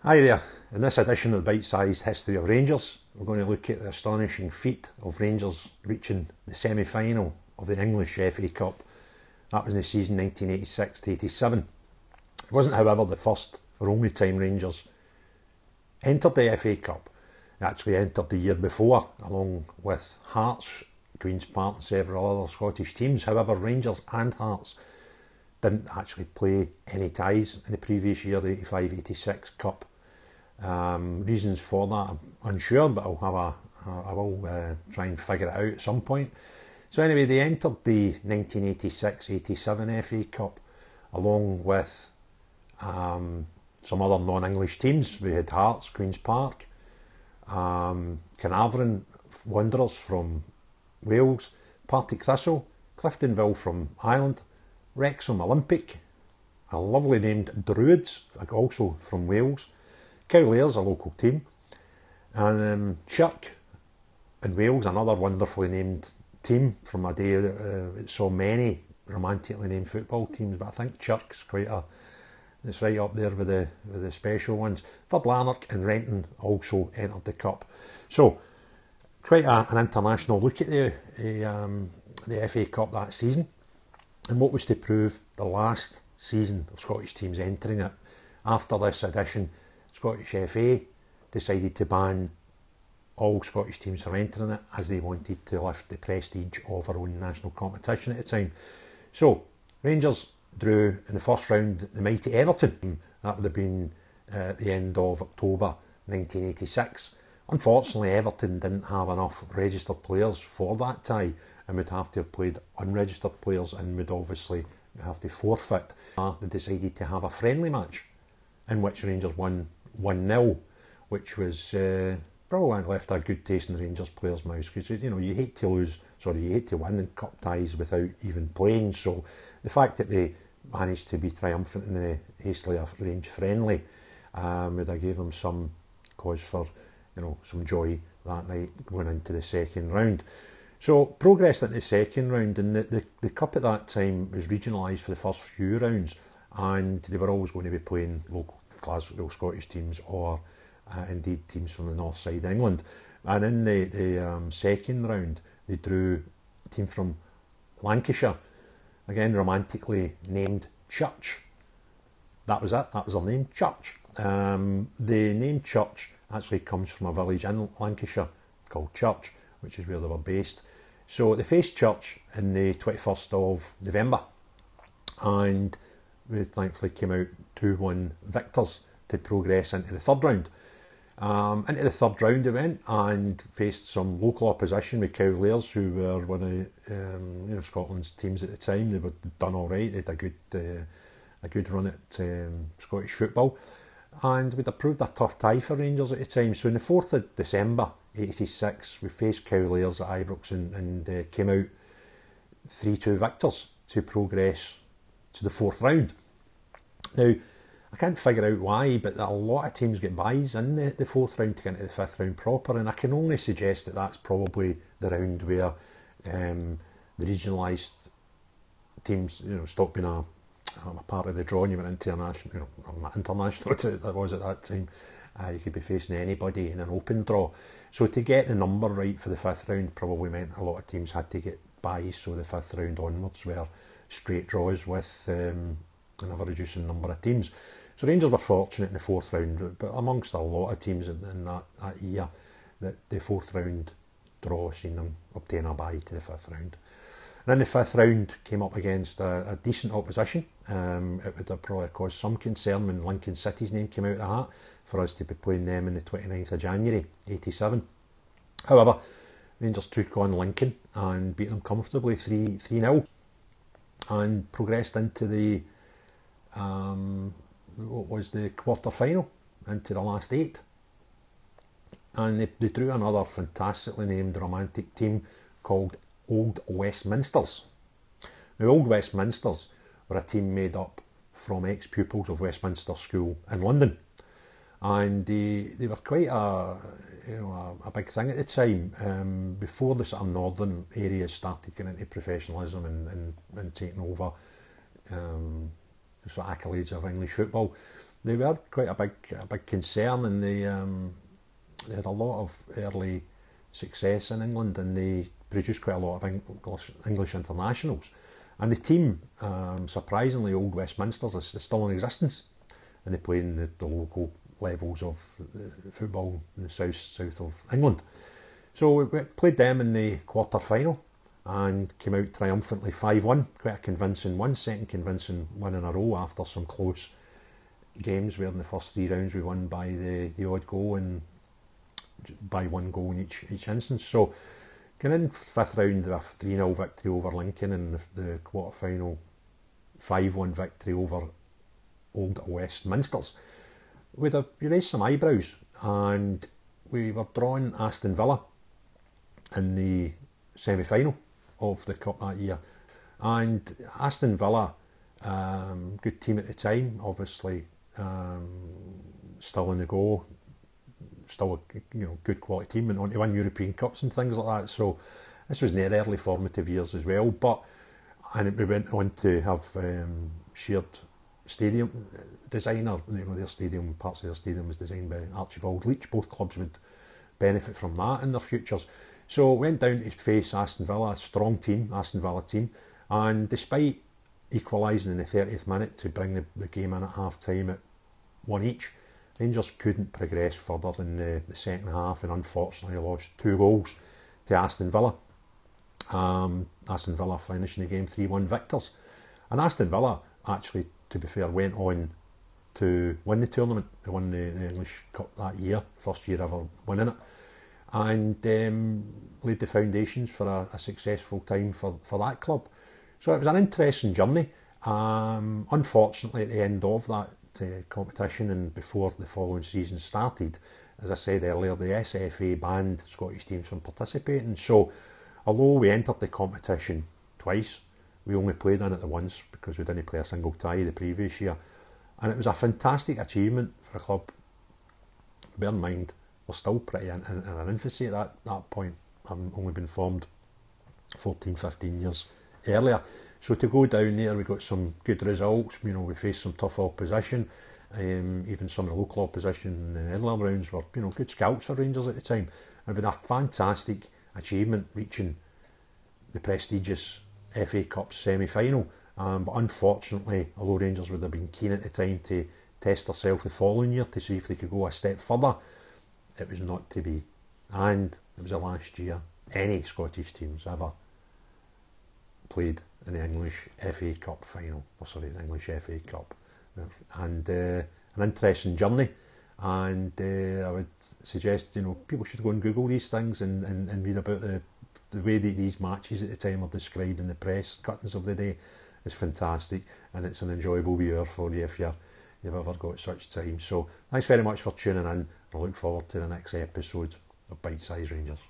Hi there. In this edition of the Bite-Sized History of Rangers, we're going to look at the astonishing feat of Rangers reaching the semi-final of the English FA Cup. That was in the season 1986-87. It wasn't, however, the first or only time Rangers entered the FA Cup. They actually entered the year before, along with Hearts, Queen's Park and several other Scottish teams. However, Rangers and Hearts didn't actually play any ties in the previous year, the 85-86 Cup. Reasons for that I'm unsure, but I will try and figure it out at some point. So anyway, they entered the 1986-87 FA Cup along with some other non-English teams. We had Hearts, Queen's Park, Carnarvon Wanderers from Wales, Partick Thistle, Cliftonville from Ireland, Wrexham Olympic, a lovely named Druids, also from Wales, Cowlairs, a local team, and Chirk in Wales, another wonderfully named team from a day that saw many romantically named football teams, but I think Chirk's it's right up there with the special ones. Third Lanark and Renton also entered the cup. So quite an international look at the FA Cup that season, and what was to prove the last season of Scottish teams entering it. After this edition, Scottish FA decided to ban all Scottish teams from entering it, as they wanted to lift the prestige of our own national competition at the time. So Rangers drew in the first round the mighty Everton. That would have been at the end of October 1986. Unfortunately, Everton didn't have enough registered players for that tie and would have to have played unregistered players and would obviously have to forfeit. They decided to have a friendly match in which Rangers won 1-0, which was probably left a good taste in the Rangers players' mouths, because you hate to win in cup ties without even playing. So the fact that they managed to be triumphant in the hastily arranged friendly would have gave them some cause for some joy that night going into the second round. So progress into the second round, and the cup at that time was regionalised for the first few rounds, and they were always going to be playing local Glasgow Scottish teams or indeed teams from the north side of England. And in the second round, they drew a team from Lancashire, again romantically named Church. That was it, that was their name, Church. The name Church actually comes from a village in Lancashire called Church, which is where they were based. So they faced Church in the 21st of November, and we thankfully came out 2-1 victors to progress into the third round. Into the third round they went and faced some local opposition with Cowlairs, who were one of Scotland's teams at the time. They were done all right. They had a good run at Scottish football, and would have proved a tough tie for Rangers at the time. So on the 4th of December 86, we faced Cowlairs at Ibrox and came out 3-2 victors to progress to the fourth round. Now, I can't figure out why, but a lot of teams get buys in the fourth round to get into the fifth round proper, and I can only suggest that that's probably the round where the regionalised teams stopped being a part of the draw and you went international, international it was at that time. You could be facing anybody in an open draw. So to get the number right for the fifth round probably meant a lot of teams had to get buys, so the fifth round onwards were straight draws with an ever-reducing number of teams. So Rangers were fortunate in the fourth round, but amongst a lot of teams in that year, that the fourth round draw seen them obtain a bye to the fifth round. And in the fifth round came up against a decent opposition. It would have probably caused some concern when Lincoln City's name came out of the hat for us to be playing them on the 29th of January 87. However, Rangers took on Lincoln and beat them comfortably 3-0 and progressed into the quarter final, into the last 8. And they drew another fantastically named romantic team called Old Westminsters. Now, Old Westminsters were a team made up from ex-pupils of Westminster School in London, and they were quite a big thing at the time, before the sort of northern areas started getting into professionalism and taking over the sort of accolades of English football. they were quite a big concern, and they had a lot of early success in England, and they produced quite a lot of English internationals. And the team, surprisingly, Old Westminsters, is still in existence, and they play in the local levels of football in the south of England. So we played them in the quarter final and came out triumphantly 5-1, quite a convincing one, second convincing win in a row after some close games where in the first 3 rounds we won by the odd goal and by 1 goal in each instance. So going in 5th round with a 3-0 victory over Lincoln, and the quarter final 5-1 victory over Old Westminsters, we raised some eyebrows, and we were drawing Aston Villa in the semi-final of the Cup that year. And Aston Villa, good team at the time, obviously still in the go, still a good quality team, and on to win European Cups and things like that. So this was in their early formative years as well. And we went on to have shared stadium designer. Their stadium, parts of their stadium was designed by Archibald Leitch. Both clubs would benefit from that in their futures. So went down to face Aston Villa, a strong team, Aston Villa team, and despite equalising in the 30th minute to bring the game in at half time at 1 each, Rangers couldn't progress further in the second half, and unfortunately lost 2 goals to Aston Villa. Aston Villa finishing the game 3-1 victors. And Aston Villa, actually, to be fair, went on to win the tournament. They won the English Cup that year, first year ever winning it, and laid the foundations for a successful time for that club. So it was an interesting journey. Unfortunately, at the end of that competition and before the following season started, as I said earlier, the SFA banned Scottish teams from participating. So although we entered the competition twice, we only played in it once because we didn't play a single tie the previous year. And it was a fantastic achievement for a club. Bear in mind, we're still pretty in our infancy at that point, having only been formed 14, 15 years earlier. So to go down there, we got some good results. We faced some tough opposition. Even some of the local opposition in the earlier rounds were, good scouts for Rangers at the time. It had been a fantastic achievement reaching the prestigious FA Cup semi-final. But unfortunately, although Rangers would have been keen at the time to test themselves the following year to see if they could go a step further, it was not to be. And it was the last year any Scottish teams ever played in the English FA Cup final. The English FA Cup. And an interesting journey. And I would suggest, people should go and Google these things and read about the way that these matches at the time are described in the press cuttings of the day. It's fantastic, and it's an enjoyable wee hour for you if you've ever got such time. So thanks very much for tuning in. I look forward to the next episode of Bite Size Rangers.